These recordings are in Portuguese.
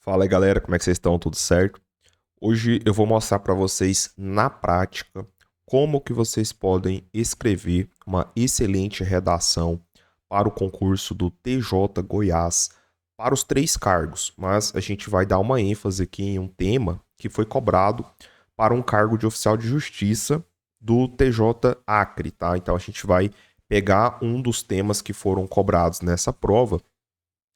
Fala aí galera, como é que vocês estão? Tudo certo? Hoje eu vou mostrar para vocês na prática como que vocês podem escrever uma excelente redação para o concurso do TJ Goiás para os 3 cargos, mas a gente vai dar uma ênfase aqui em um tema que foi cobrado para um cargo de oficial de justiça do TJ Acre, tá? Então a gente vai pegar um dos temas que foram cobrados nessa prova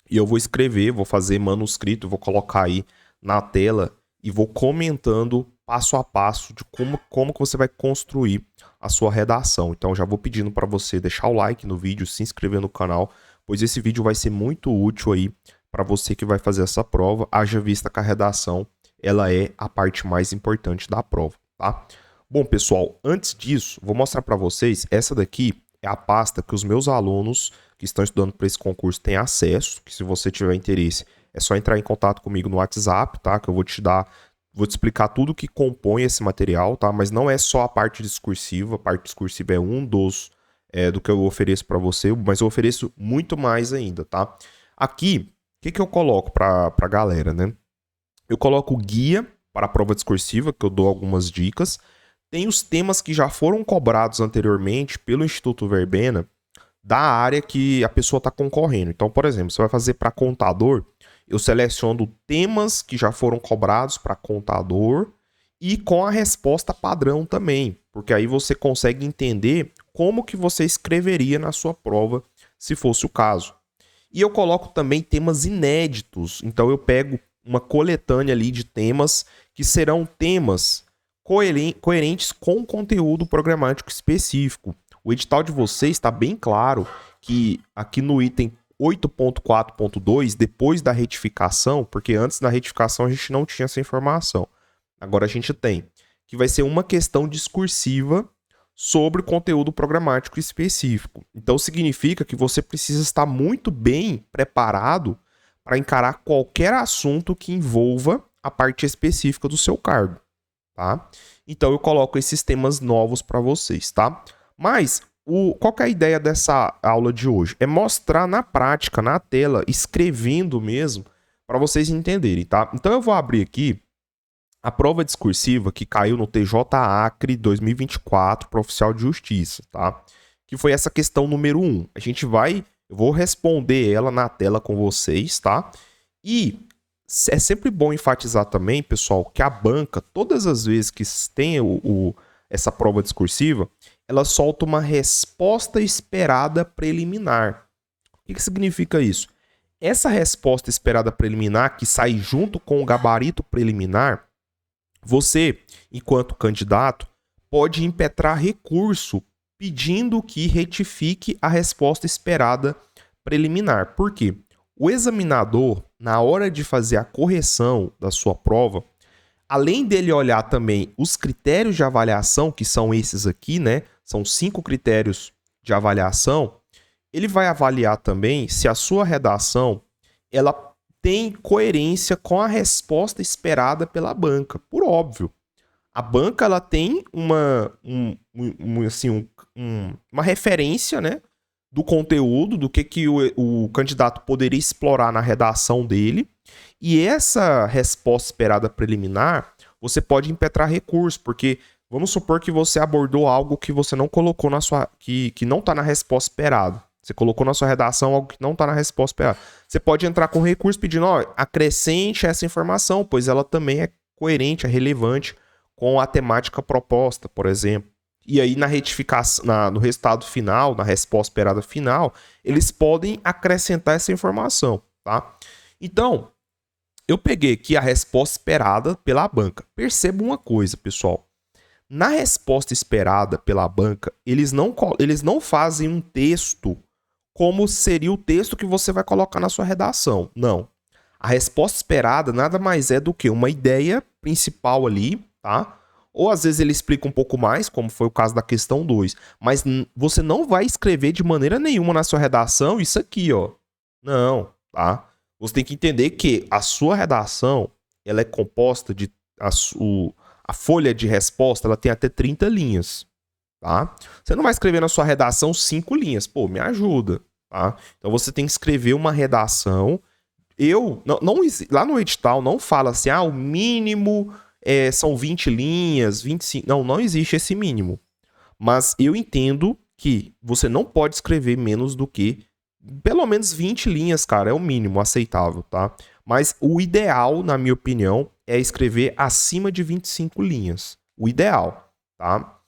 e eu vou escrever, vou fazer manuscrito, vou colocar aí na tela e vou comentando passo a passo de como que você vai construir a sua redação. Então já vou pedindo para você deixar o like no vídeo, se inscrever no canal, pois esse vídeo vai ser muito útil aí para você que vai fazer essa prova, haja vista que a redação ela é a parte mais importante da prova, tá? Bom, pessoal, antes disso, vou mostrar para vocês, essa daqui é a pasta que os meus alunos que estão estudando para esse concurso têm acesso, que se você tiver interesse, é só entrar em contato comigo no WhatsApp, tá? Que eu vou te explicar tudo que compõe esse material, tá? Mas não é só a parte discursiva é um dos do que eu ofereço para você, mas eu ofereço muito mais ainda, tá? Aqui, o que eu coloco para a galera, né? Eu coloco o guia para a prova discursiva, que eu dou algumas dicas. Tem os temas que já foram cobrados anteriormente pelo Instituto Verbena da área que a pessoa está concorrendo. Então, por exemplo, você vai fazer para contador, eu seleciono temas que já foram cobrados para contador e com a resposta padrão também, porque aí você consegue entender como que você escreveria na sua prova, se fosse o caso. E eu coloco também temas inéditos, então eu pego uma coletânea ali de temas que serão temas coerentes com o conteúdo programático específico. O edital de vocês está bem claro que aqui no item 8.4.2, depois da retificação, porque antes da retificação a gente não tinha essa informação, agora a gente tem, que vai ser uma questão discursiva sobre conteúdo programático específico. Então significa que você precisa estar muito bem preparado para encarar qualquer assunto que envolva a parte específica do seu cargo, tá? Então eu coloco esses temas novos para vocês, tá? Mas qual que é a ideia dessa aula de hoje? É mostrar na prática, na tela, escrevendo mesmo, para vocês entenderem, tá? Então eu vou abrir aqui a prova discursiva que caiu no TJ Acre 2024 para oficial de justiça, tá? Que foi essa questão número 1. Eu vou responder ela na tela com vocês, tá? E é sempre bom enfatizar também, pessoal, que a banca, todas as vezes que tem essa prova discursiva, ela solta uma resposta esperada preliminar. O que significa isso? Essa resposta esperada preliminar, que sai junto com o gabarito preliminar, você, enquanto candidato, pode impetrar recurso pedindo que retifique a resposta esperada preliminar. Por quê? O examinador, na hora de fazer a correção da sua prova, além dele olhar também os critérios de avaliação, que são esses aqui, né? São 5 critérios de avaliação. Ele vai avaliar também se a sua redação ela tem coerência com a resposta esperada pela banca. Por óbvio, a banca ela tem uma referência, né, do conteúdo, do que o candidato poderia explorar na redação dele. E essa resposta esperada preliminar, você pode impetrar recurso, porque vamos supor que você abordou algo que você não colocou na sua. Que não está na resposta esperada. Você colocou na sua redação algo que não está na resposta esperada. Você pode entrar com recurso pedindo, acrescente essa informação, pois ela também é coerente, é relevante com a temática proposta, por exemplo. E aí, na retificação, no resultado final, na resposta esperada final, eles podem acrescentar essa informação, tá? Então, eu peguei aqui a resposta esperada pela banca. Perceba uma coisa, pessoal. Na resposta esperada pela banca, eles não fazem um texto como seria o texto que você vai colocar na sua redação. Não. A resposta esperada nada mais é do que uma ideia principal ali, tá? Ou às vezes ele explica um pouco mais, como foi o caso da questão 2. Mas você não vai escrever de maneira nenhuma na sua redação isso aqui, ó. Não, tá? Você tem que entender que a sua redação, ela é composta de... A folha de resposta, ela tem até 30 linhas, tá? Você não vai escrever na sua redação 5 linhas. Pô, me ajuda, tá? Então você tem que escrever uma redação Lá no edital não fala assim, o mínimo são 20 linhas, 25. Não existe esse mínimo. Mas eu entendo que você não pode escrever menos do que pelo menos 20 linhas, cara, é o mínimo aceitável, tá? Mas o ideal, na minha opinião, é escrever acima de 25 linhas. O ideal, tá?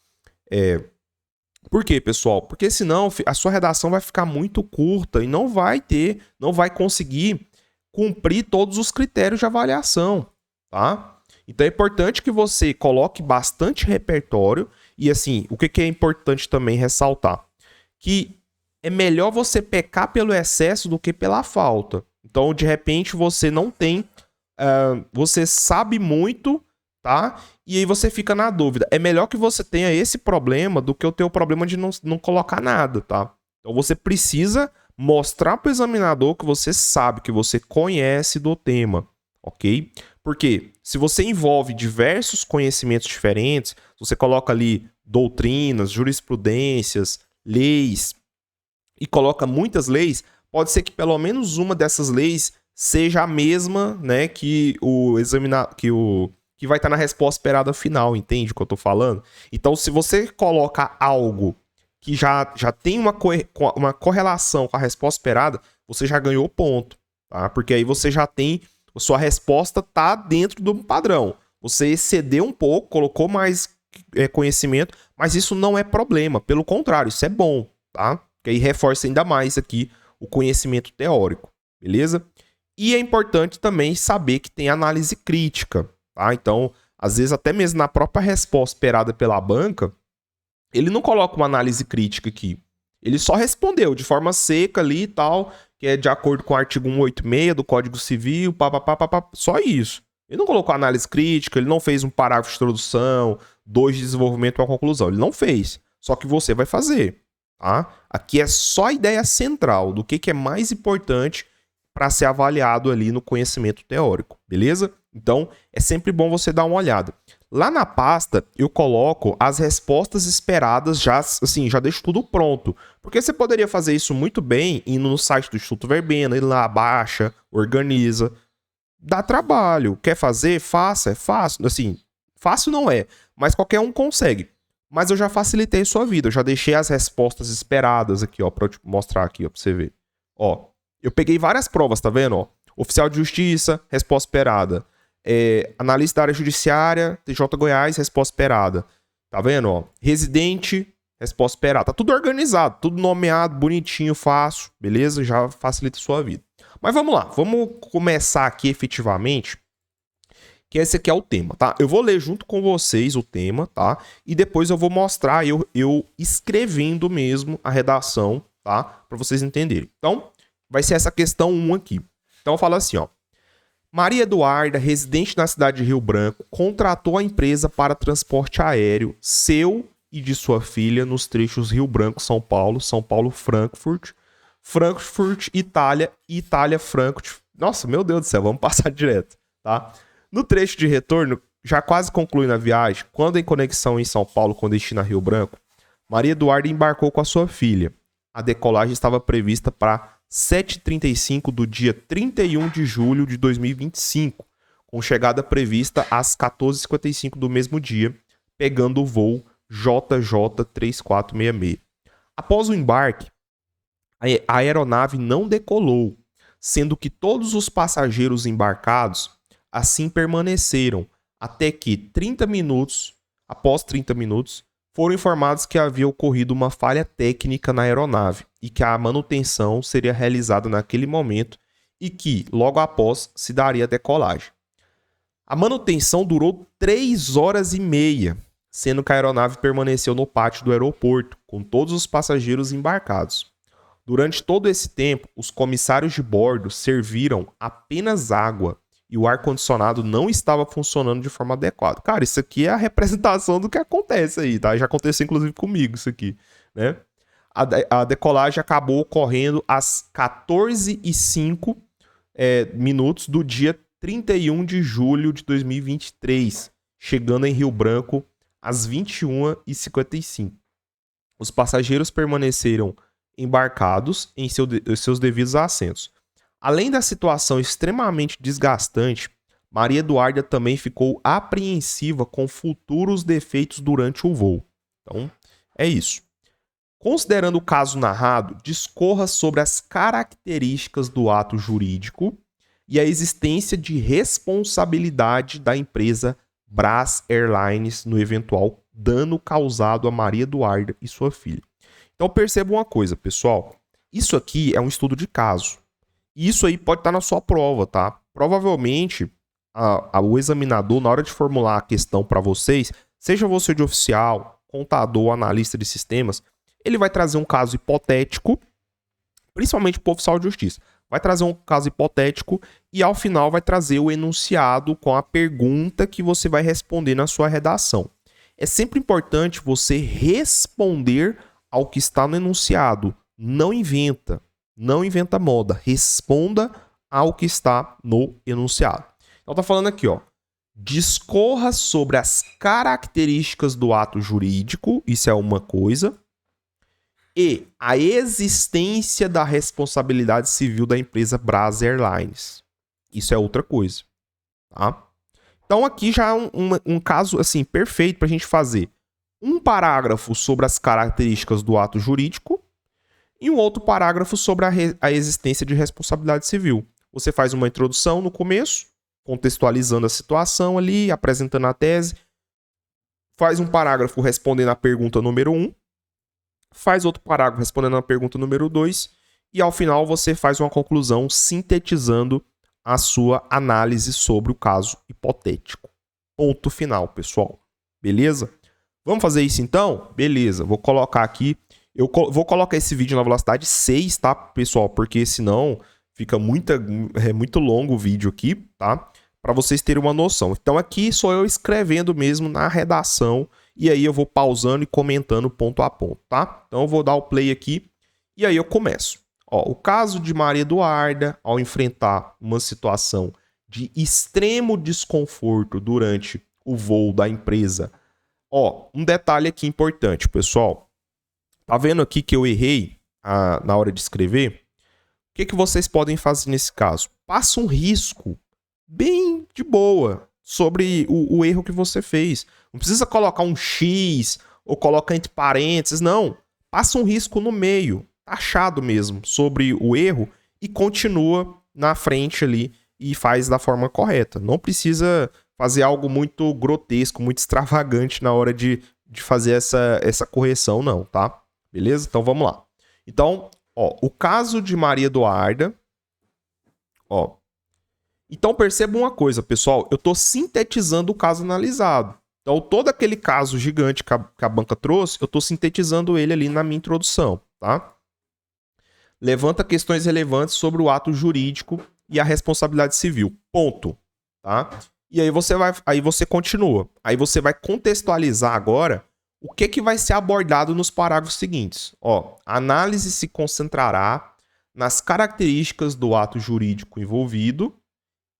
Por quê, pessoal? Porque senão a sua redação vai ficar muito curta e não vai conseguir cumprir todos os critérios de avaliação, tá? Então é importante que você coloque bastante repertório e assim, o que é importante também ressaltar? Que é melhor você pecar pelo excesso do que pela falta. Então, de repente, você não tem... você sabe muito, tá? E aí você fica na dúvida. É melhor que você tenha esse problema do que o teu problema de não colocar nada, tá? Então, você precisa mostrar para o examinador que você sabe, que você conhece do tema, ok? Porque se você envolve diversos conhecimentos diferentes, você coloca ali doutrinas, jurisprudências, leis, e coloca muitas leis, pode ser que pelo menos uma dessas leis seja a mesma, né, que que vai estar na resposta esperada final, entende o que eu tô falando? Então, se você coloca algo que já tem uma correlação com a resposta esperada, você já ganhou ponto, tá? Porque aí você já tem, a sua resposta tá dentro do padrão. Você excedeu um pouco, colocou mais conhecimento, mas isso não é problema, pelo contrário, isso é bom, tá? Que aí reforça ainda mais aqui o conhecimento teórico, beleza? E é importante também saber que tem análise crítica, tá? Então, às vezes, até mesmo na própria resposta esperada pela banca, ele não coloca uma análise crítica aqui. Ele só respondeu de forma seca ali e tal, que é de acordo com o artigo 186 do Código Civil, só isso. Ele não colocou análise crítica, ele não fez um parágrafo de introdução, 2 de desenvolvimento para a conclusão. Ele não fez. Só que você vai fazer. Tá? Aqui é só a ideia central do que é mais importante para ser avaliado ali no conhecimento teórico, beleza? Então, é sempre bom você dar uma olhada. Lá na pasta, eu coloco as respostas esperadas, já deixo tudo pronto. Porque você poderia fazer isso muito bem indo no site do Instituto Verbena, ir lá, baixa, organiza. Dá trabalho. Quer fazer? Faça. É fácil. Assim, fácil não é, mas qualquer um consegue. Mas eu já facilitei sua vida, eu já deixei as respostas esperadas aqui, ó, pra eu te mostrar aqui, ó, pra você ver. Ó, eu peguei várias provas, tá vendo, ó? Oficial de Justiça, resposta esperada. Analista da área judiciária, TJ Goiás, resposta esperada. Tá vendo, ó? Residente, resposta esperada. Tá tudo organizado, tudo nomeado, bonitinho, fácil, beleza? Já facilita sua vida. Mas vamos lá, vamos começar aqui efetivamente, que esse aqui é o tema, tá? Eu vou ler junto com vocês o tema, tá? E depois eu vou mostrar eu escrevendo mesmo a redação, tá? Para vocês entenderem. Então, vai ser essa questão 1 aqui. Então, fala assim, ó. Maria Eduarda, residente na cidade de Rio Branco, contratou a empresa para transporte aéreo seu e de sua filha nos trechos Rio Branco, São Paulo, Frankfurt, Frankfurt, Itália, Itália, Frankfurt. Nossa, meu Deus do céu, vamos passar direto, tá? No trecho de retorno, já quase concluindo a viagem, quando em conexão em São Paulo com destino a Rio Branco, Maria Eduarda embarcou com a sua filha. A decolagem estava prevista para 7h35 do dia 31 de julho de 2025, com chegada prevista às 14h55 do mesmo dia, pegando o voo JJ 3466. Após o embarque, a aeronave não decolou, sendo que todos os passageiros embarcados assim permaneceram até que após 30 minutos, foram informados que havia ocorrido uma falha técnica na aeronave e que a manutenção seria realizada naquele momento e que, logo após, se daria a decolagem. A manutenção durou 3 horas e meia, sendo que a aeronave permaneceu no pátio do aeroporto, com todos os passageiros embarcados. Durante todo esse tempo, os comissários de bordo serviram apenas água e o ar-condicionado não estava funcionando de forma adequada. Cara, isso aqui é a representação do que acontece aí, tá? Já aconteceu inclusive comigo isso aqui, né? A decolagem acabou ocorrendo às 14h05 minutos do dia 31 de julho de 2023, chegando em Rio Branco às 21h55. Os passageiros permaneceram embarcados em seus devidos assentos. Além da situação extremamente desgastante, Maria Eduarda também ficou apreensiva com futuros defeitos durante o voo. Então, é isso. Considerando o caso narrado, discorra sobre as características do ato jurídico e a existência de responsabilidade da empresa Brás Airlines no eventual dano causado a Maria Eduarda e sua filha. Então perceba uma coisa, pessoal. Isso aqui é um estudo de caso. E isso aí pode estar na sua prova, tá? Provavelmente, o examinador, na hora de formular a questão para vocês, seja você de oficial, contador, analista de sistemas, ele vai trazer um caso hipotético, principalmente para o oficial de justiça. Vai trazer um caso hipotético e, ao final, vai trazer o enunciado com a pergunta que você vai responder na sua redação. É sempre importante você responder ao que está no enunciado. Não inventa. Não inventa moda. Responda ao que está no enunciado. Então, tá falando aqui, ó. Discorra sobre as características do ato jurídico. Isso é uma coisa. E a existência da responsabilidade civil da empresa Brás Airlines. Isso é outra coisa. Tá? Então, aqui já é um caso assim, perfeito para a gente fazer um parágrafo sobre as características do ato jurídico e um outro parágrafo sobre a existência de responsabilidade civil. Você faz uma introdução no começo, contextualizando a situação ali, apresentando a tese. Faz um parágrafo respondendo a pergunta número 1. Faz outro parágrafo respondendo a pergunta número 2. E ao final você faz uma conclusão sintetizando a sua análise sobre o caso hipotético. Ponto final, pessoal. Beleza? Vamos fazer isso então? Beleza. Vou colocar aqui. Eu vou colocar esse vídeo na velocidade 6, tá, pessoal? Porque senão fica muito longo o vídeo aqui, tá? Para vocês terem uma noção. Então aqui sou eu escrevendo mesmo na redação. E aí eu vou pausando e comentando ponto a ponto, tá? Então eu vou dar o play aqui e aí eu começo. Ó, o caso de Maria Eduarda, ao enfrentar uma situação de extremo desconforto durante o voo da empresa. Ó, um detalhe aqui importante, pessoal. Tá vendo aqui que eu errei na hora de escrever? O que vocês podem fazer nesse caso? Passa um risco bem de boa sobre o erro que você fez. Não precisa colocar um X ou colocar entre parênteses, não. Passa um risco no meio, taxado mesmo, sobre o erro e continua na frente ali e faz da forma correta. Não precisa fazer algo muito grotesco, muito extravagante na hora de fazer essa correção, não, tá? Beleza? Então vamos lá. Então, ó, o caso de Maria Eduarda, ó. Então perceba uma coisa, pessoal, eu estou sintetizando o caso analisado. Então todo aquele caso gigante que a banca trouxe, eu estou sintetizando ele ali na minha introdução, tá? Levanta questões relevantes sobre o ato jurídico e a responsabilidade civil. Ponto, tá? E aí você continua. Aí você vai contextualizar agora o que vai ser abordado nos parágrafos seguintes. Ó, a análise se concentrará nas características do ato jurídico envolvido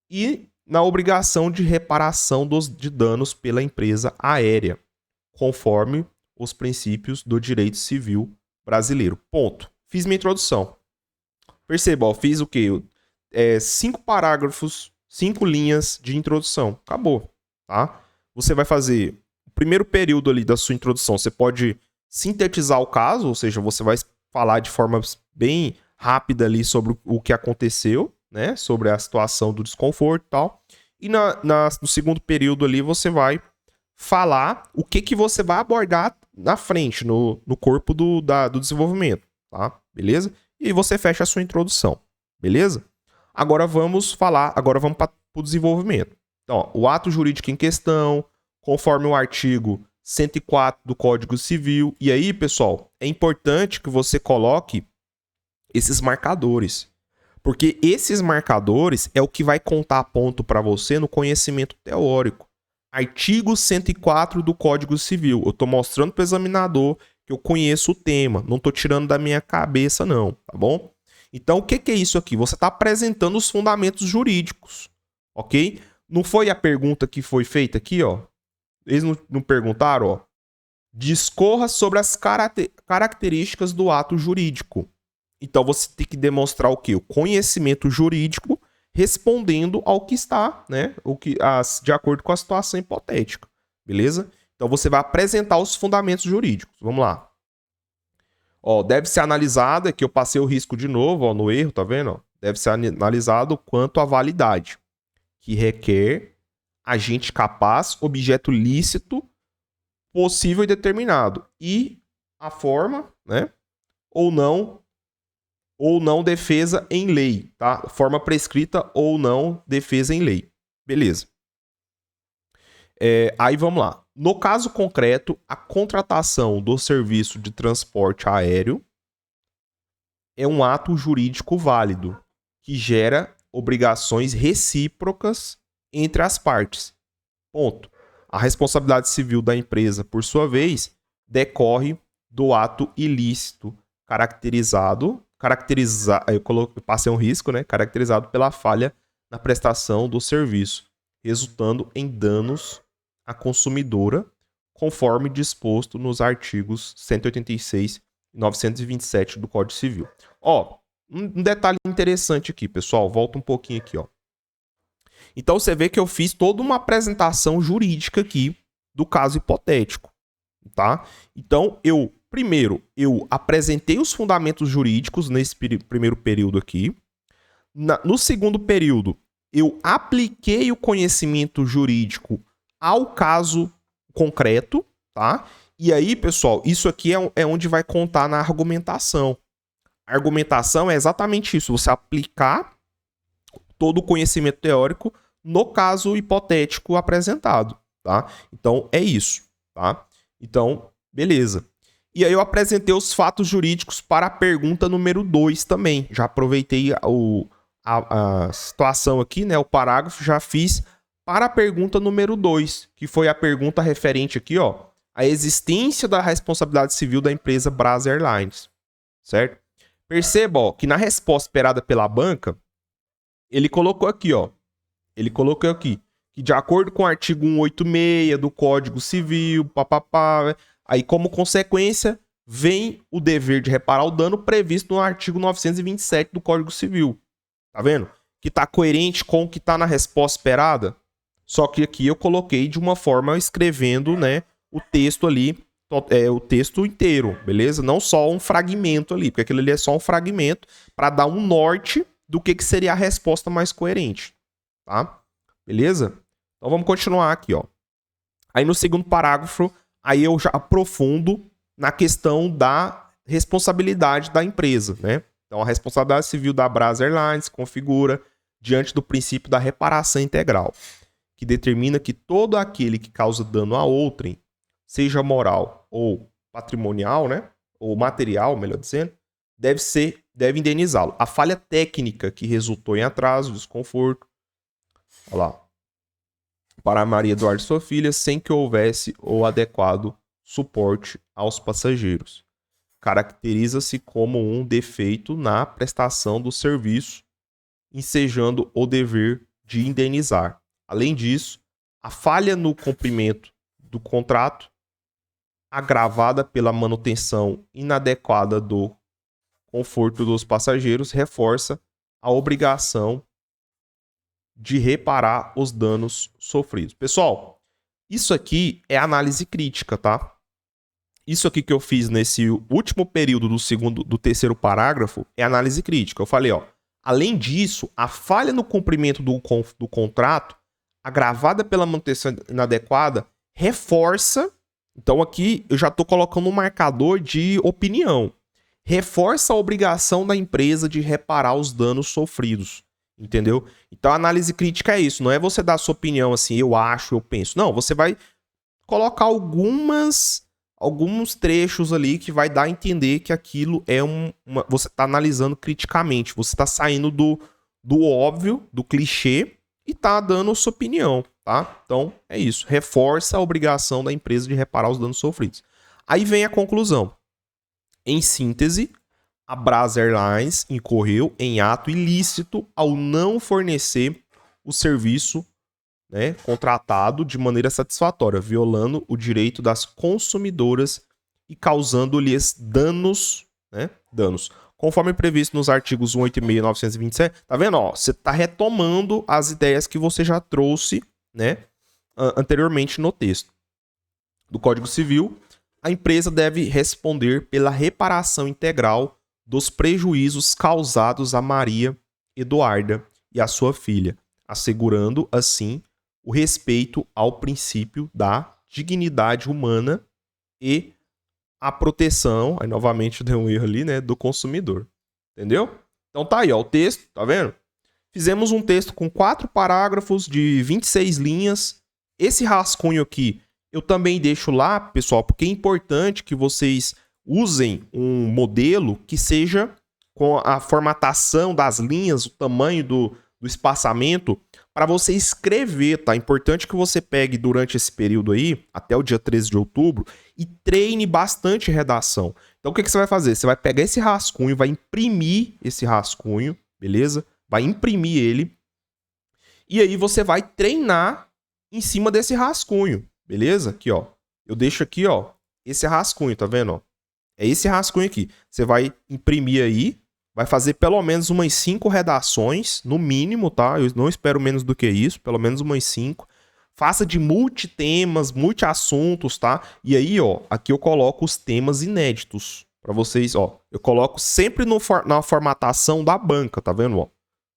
e na obrigação de reparação de danos pela empresa aérea, conforme os princípios do direito civil brasileiro. Ponto. Fiz minha introdução. Perceba, ó, fiz o quê? 5 parágrafos, 5 linhas de introdução. Acabou, tá? Você vai fazer o primeiro período ali da sua introdução. Você pode sintetizar o caso, ou seja, você vai falar de forma bem rápida ali sobre o que aconteceu, né, sobre a situação do desconforto e tal. E no segundo período ali você vai falar o que você vai abordar na frente, no corpo do desenvolvimento, tá? Beleza? E aí você fecha a sua introdução, beleza? Agora vamos para o desenvolvimento. Então, ó, o ato jurídico em questão, conforme o artigo 104 do Código Civil. E aí, pessoal, é importante que você coloque esses marcadores. Porque esses marcadores é o que vai contar ponto para você no conhecimento teórico. Artigo 104 do Código Civil. Eu estou mostrando para o examinador que eu conheço o tema. Não estou tirando da minha cabeça, não. Tá bom? Então, o que é isso aqui? Você está apresentando os fundamentos jurídicos. Ok? Não foi a pergunta que foi feita aqui, ó? Eles não perguntaram, ó? Discorra sobre as características do ato jurídico. Então você tem que demonstrar o quê? O conhecimento jurídico respondendo ao que está, né? De acordo com a situação hipotética. Beleza? Então você vai apresentar os fundamentos jurídicos. Vamos lá. Ó, deve ser analisado, aqui eu passei o risco de novo, ó, no erro, tá vendo? Ó, deve ser analisado quanto à validade, que requer agente capaz, objeto lícito, possível e determinado. E a forma, né? Ou não defesa em lei, tá? Forma prescrita ou não defesa em lei. Beleza. Aí vamos lá. No caso concreto, a contratação do serviço de transporte aéreo é um ato jurídico válido que gera obrigações recíprocas entre as partes. Ponto. A responsabilidade civil da empresa, por sua vez, decorre do ato ilícito caracterizado, eu passei um risco, né? Caracterizado pela falha na prestação do serviço, resultando em danos à consumidora, conforme disposto nos artigos 186 e 927 do Código Civil. Ó, um detalhe interessante aqui, pessoal, volta um pouquinho aqui, ó. Então você vê que eu fiz toda uma apresentação jurídica aqui do caso hipotético, tá? Então primeiro eu apresentei os fundamentos jurídicos nesse primeiro período aqui. No segundo período, eu apliquei o conhecimento jurídico ao caso concreto, tá? E aí, pessoal, isso aqui é onde vai contar na argumentação. A argumentação é exatamente isso, você aplicar todo o conhecimento teórico no caso hipotético apresentado, tá? Então, é isso, tá? Então, beleza. E aí eu apresentei os fatos jurídicos para a pergunta número 2 também. Já aproveitei a situação aqui, né? O parágrafo, já fiz para a pergunta número 2, que foi a pergunta referente aqui, ó, a existência da responsabilidade civil da empresa Brasa Airlines, certo? Perceba, ó, que na resposta esperada pela banca, ele colocou aqui, ó, que de acordo com o artigo 186 do Código Civil, papapá, aí como consequência vem o dever de reparar o dano previsto no artigo 927 do Código Civil. Tá vendo? Que tá coerente com o que tá na resposta esperada. Só que aqui eu coloquei de uma forma escrevendo, né, o texto ali, o texto inteiro, beleza? Não só um fragmento ali, porque aquilo ali é só um fragmento para dar um norte do que seria a resposta mais coerente, tá? Beleza? Então vamos continuar aqui, ó. Aí no segundo parágrafo, aí eu já aprofundo na questão da responsabilidade da empresa, né? Então a responsabilidade civil da Brasa Airlines se configura diante do princípio da reparação integral, que determina que todo aquele que causa dano a outrem, seja moral ou patrimonial, né? Ou material, melhor dizendo, deve indenizá-lo. A falha técnica que resultou em atraso, desconforto, olha lá, para Maria Eduardo e sua filha, sem que houvesse o adequado suporte aos passageiros. Caracteriza-se como um defeito na prestação do serviço, ensejando o dever de indenizar. Além disso, a falha no cumprimento do contrato, agravada pela manutenção inadequada do conforto dos passageiros, reforça a obrigação de reparar os danos sofridos. Pessoal, isso aqui é análise crítica, tá? Isso aqui que eu fiz nesse último período do terceiro parágrafo é análise crítica. Eu falei, ó, além disso, a falha no cumprimento do contrato, agravada pela manutenção inadequada, reforça. Então aqui eu já estou colocando um marcador de opinião. Reforça a obrigação da empresa de reparar os danos sofridos. Entendeu? Então a análise crítica é isso. Não é você dar a sua opinião assim, eu acho, eu penso. Não, você vai colocar alguns trechos ali que vai dar a entender que aquilo é você está analisando criticamente. Você está saindo do óbvio, do clichê e está dando a sua opinião, tá? Então é isso. Reforça a obrigação da empresa de reparar os danos sofridos. Aí vem a conclusão. Em síntese, a Brasa Airlines incorreu em ato ilícito ao não fornecer o serviço, né, contratado de maneira satisfatória, violando o direito das consumidoras e causando-lhes danos, conforme previsto nos artigos 186 e 927, tá vendo? Ó, você tá retomando as ideias que você já trouxe, né, anteriormente no texto do Código Civil. A empresa deve responder pela reparação integral dos prejuízos causados a Maria Eduarda e a sua filha, assegurando, assim, o respeito ao princípio da dignidade humana e a proteção, aí novamente deu um erro ali, né, do consumidor. Entendeu? Então tá aí, ó, o texto, tá vendo? Fizemos um texto com 4 parágrafos de 26 linhas. Esse rascunho aqui eu também deixo lá, pessoal, porque é importante que vocês usem um modelo que seja com a formatação das linhas, o tamanho do espaçamento, para você escrever, tá? É importante que você pegue durante esse período aí, até o dia 13 de outubro, e treine bastante redação. Então, o que você vai fazer? Você vai pegar esse rascunho, vai imprimir esse rascunho, beleza? Vai imprimir ele, e aí você vai treinar em cima desse rascunho, beleza? Aqui, ó. Eu deixo aqui, ó, esse rascunho, tá vendo, ó? É esse rascunho aqui. Você vai imprimir aí, vai fazer pelo menos umas 5 redações, no mínimo, tá? Eu não espero menos do que isso, pelo menos umas 5. Faça de multitemas, multi-assuntos, tá? E aí, ó, aqui eu coloco os temas inéditos para vocês, ó. Eu coloco sempre na formatação da banca, tá vendo, ó?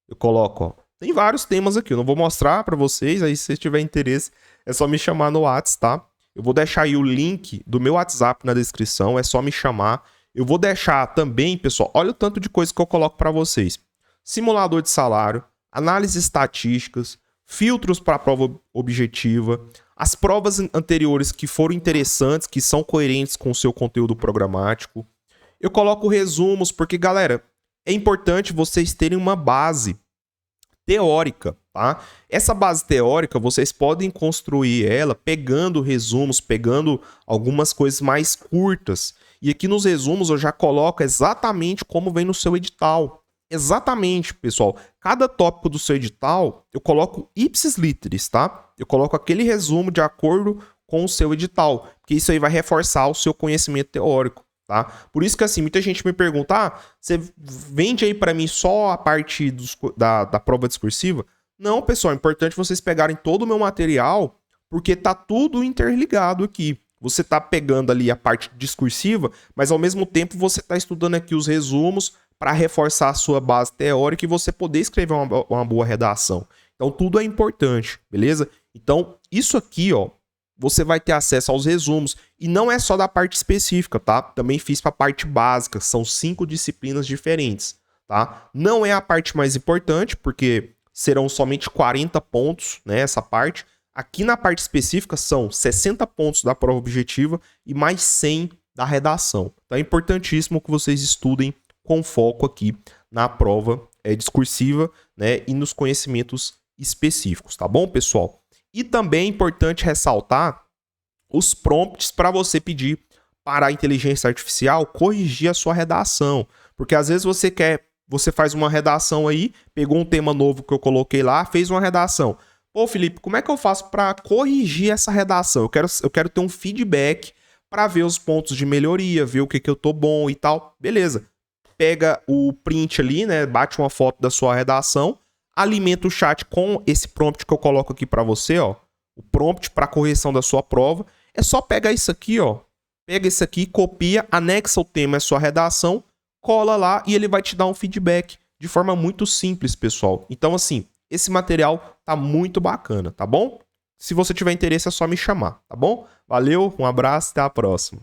Eu coloco, ó. Tem vários temas aqui, eu não vou mostrar para vocês, aí se vocês tiverem interesse, é só me chamar no WhatsApp, tá? Eu vou deixar aí o link do meu WhatsApp na descrição, é só me chamar. Eu vou deixar também, pessoal, olha o tanto de coisa que eu coloco para vocês. Simulador de salário, análises estatísticas, filtros para a prova objetiva, as provas anteriores que foram interessantes, que são coerentes com o seu conteúdo programático. Eu coloco resumos, porque, galera, é importante vocês terem uma base teórica, tá? Essa base teórica, vocês podem construir ela pegando resumos, pegando algumas coisas mais curtas. E aqui nos resumos eu já coloco exatamente como vem no seu edital. Exatamente, pessoal. Cada tópico do seu edital, eu coloco ipsis literis, tá? Eu coloco aquele resumo de acordo com o seu edital, porque isso aí vai reforçar o seu conhecimento teórico, tá? Por isso que, assim, muita gente me pergunta, você vende aí para mim só a parte da prova discursiva? Não, pessoal, é importante vocês pegarem todo o meu material, porque tá tudo interligado aqui. Você tá pegando ali a parte discursiva, mas ao mesmo tempo você tá estudando aqui os resumos para reforçar a sua base teórica e você poder escrever uma boa redação. Então, tudo é importante, beleza? Então, isso aqui, ó, você vai ter acesso aos resumos. E não é só da parte específica, tá? Também fiz para a parte básica. São 5 disciplinas diferentes, tá? Não é a parte mais importante, porque serão somente 40 pontos, né? Essa parte. Aqui na parte específica são 60 pontos da prova objetiva e mais 100 da redação. Então é importantíssimo que vocês estudem com foco aqui na prova discursiva, né? E nos conhecimentos específicos, tá bom, pessoal? E também é importante ressaltar os prompts para você pedir para a inteligência artificial corrigir a sua redação. Porque às vezes você faz uma redação aí, pegou um tema novo que eu coloquei lá, fez uma redação. Pô, Felipe, como é que eu faço para corrigir essa redação? Eu quero ter um feedback para ver os pontos de melhoria, ver o que eu tô bom e tal. Beleza. Pega o print ali, né? Bate uma foto da sua redação, alimenta o chat com esse prompt que eu coloco aqui para você, ó. O prompt para correção da sua prova. É só pegar isso aqui, ó. Pega isso aqui, copia, anexa o tema à sua redação, cola lá e ele vai te dar um feedback de forma muito simples, pessoal. Então, assim, esse material tá muito bacana, tá bom? Se você tiver interesse, é só me chamar, tá bom? Valeu, um abraço, até a próxima.